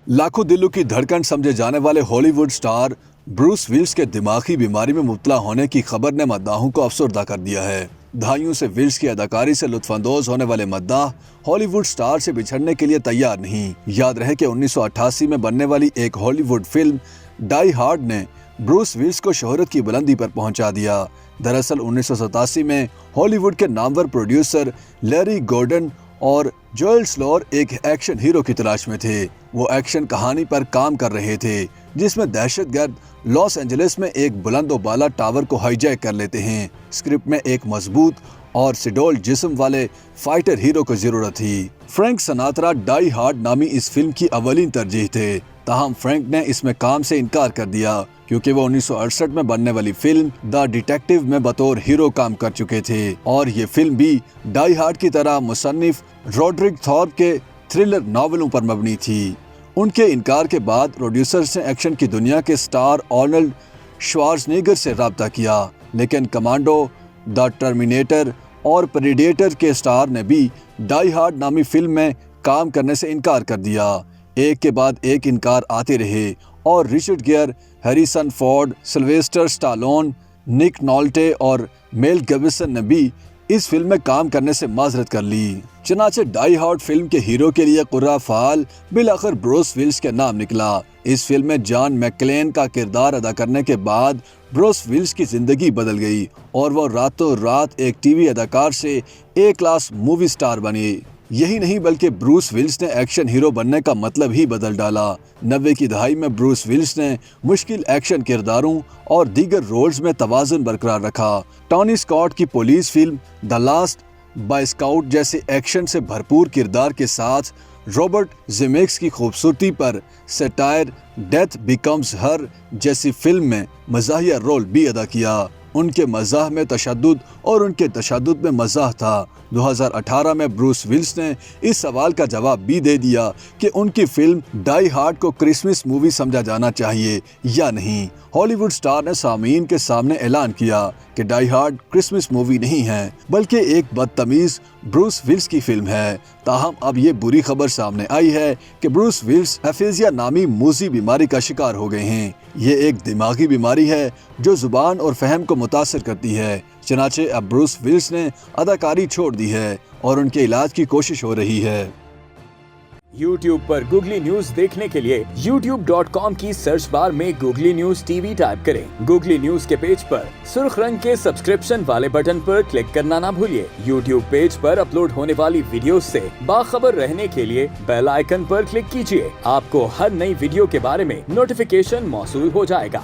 लाखों दिलों की धड़कन समझे जाने वाले हॉलीवुड स्टार ब्रूस विल्स के दिमागी बीमारी में मुब्तला होने की खबर ने मद्दाहों को अफसरदा कर दिया है। दहाइयों से विल्स की अदाकारी से लुत्फानंदोज होने वाले मद्दाह हॉलीवुड स्टार से बिछड़ने के लिए तैयार नहीं। याद रहे कि 1988 में बनने वाली एक हॉलीवुड फिल्म डाई हार्ड ने ब्रूस विल्स को शोहरत की बुलंदी पर पहुंचा दिया। दरअसल 1987 में हॉलीवुड के नामवर प्रोड्यूसर लैरी गॉर्डन और जोएल स्लोर एक एक्शन हीरो की तलाश में थे। वो एक्शन कहानी पर काम कर रहे थे जिसमें दहशतगर्द लॉस एंजलिस में एक बुलंदोबाला टावर को हाईजैक कर लेते हैं। स्क्रिप्ट में एक मजबूत और सिडोल जिस्म वाले फाइटर हीरो को जरूरत थी। फ्रैंक सिनात्रा डाई हार्ड नामी इस फिल्म की अवलीन तरजीह थे। ताहम फ्रैंक ने इसमें काम से इनकार कर दिया क्योंकि वो 1968 में बनने वाली फिल्म द डिटेक्टिव में बतौर हीरो काम कर चुके थे और ये फिल्म भी डाई हार्ड की तरह मुसन्निफ रोड्रिग थॉर्प के थ्रिलर नॉवेलों पर मबनी थी। उनके इनकार के बाद प्रोड्यूसर्स ने एक्शन की दुनिया के स्टार आर्नल्ड श्वार्ज़नेगर से राब्ता किया, लेकिन कमांडो, द टर्मिनेटर और प्रेडेटर के स्टार ने भी डाई हार्ड नामी फिल्म में काम करने से इनकार कर दिया। एक के बाद एक इनकार आते रहे और Richard Gere, Harrison Ford, Sylvester Stallone, Nick Nolte और मेल गिब्सन ने भी इस फिल्म में काम करने से माजरत कर ली। चनाचे डाई हार्ड फिल्म के हीरो के लिए कुर्रा फाल बिलाखिर ब्रूस विल्स के नाम निकला। इस फिल्म में जॉन मैकक्लेन का किरदार अदा करने के बाद ब्रूस विल्स की जिंदगी बदल गई और वो रातों रात एक टीवी अदाकार से ए क्लास मूवी स्टार बने। यही नहीं बल्कि ब्रूस विल्स ने एक्शन हीरो बनने का मतलब ही बदल डाला। 90 की दहाई में ब्रूस विल्स ने मुश्किल एक्शन किरदारों और दीगर रोल्स में तवाज़ुन बरकरार रखा। टॉनी स्कॉट की police film the last boy scout जैसे एक्शन से भरपूर किरदार के साथ रॉबर्ट ज़ेमेक्स की खूबसूरती पर सटायर डेथ बिकम्स हर जैसी फिल्म में मज़ाहिया रोल भी अदा किया। उनके मज़ाह में तशद्दुद और उनके तशद्दुद में मज़ाह था। 2018 में ब्रूस विल्स ने इस सवाल का जवाब भी दे दिया कि उनकी फिल्म डाई हार्ड को क्रिसमस मूवी समझा जाना चाहिए या नहीं। हॉलीवुड स्टार ने सामीन के सामने ऐलान किया कि डाई हार्ड क्रिसमस मूवी नहीं है बल्कि एक बदतमीज ब्रूस विल्स की फिल्म है। ताहम अब ये बुरी खबर सामने आई है कि ब्रूस विल्स एफेजिया नामी मूजी बीमारी का शिकार हो गए हैं। ये एक दिमागी बीमारी है जो जुबान और फहम को मुतासिर करती है। चनाचे अब ब्रूस विल्स ने अदाकारी छोड़ दी है और उनके इलाज की कोशिश हो रही है। YouTube पर गूगली न्यूज देखने के लिए youtube.com की सर्च बार में गूगली न्यूज टीवी टाइप करें। गूगली न्यूज के पेज पर सुर्ख रंग के सब्सक्रिप्शन वाले बटन पर क्लिक करना ना भूलिए। YouTube पेज पर अपलोड होने वाली वीडियोस से बाखबर रहने के लिए बेल आइकन पर क्लिक कीजिए। आपको हर नई वीडियो के बारे में नोटिफिकेशन मौसूल हो जाएगा।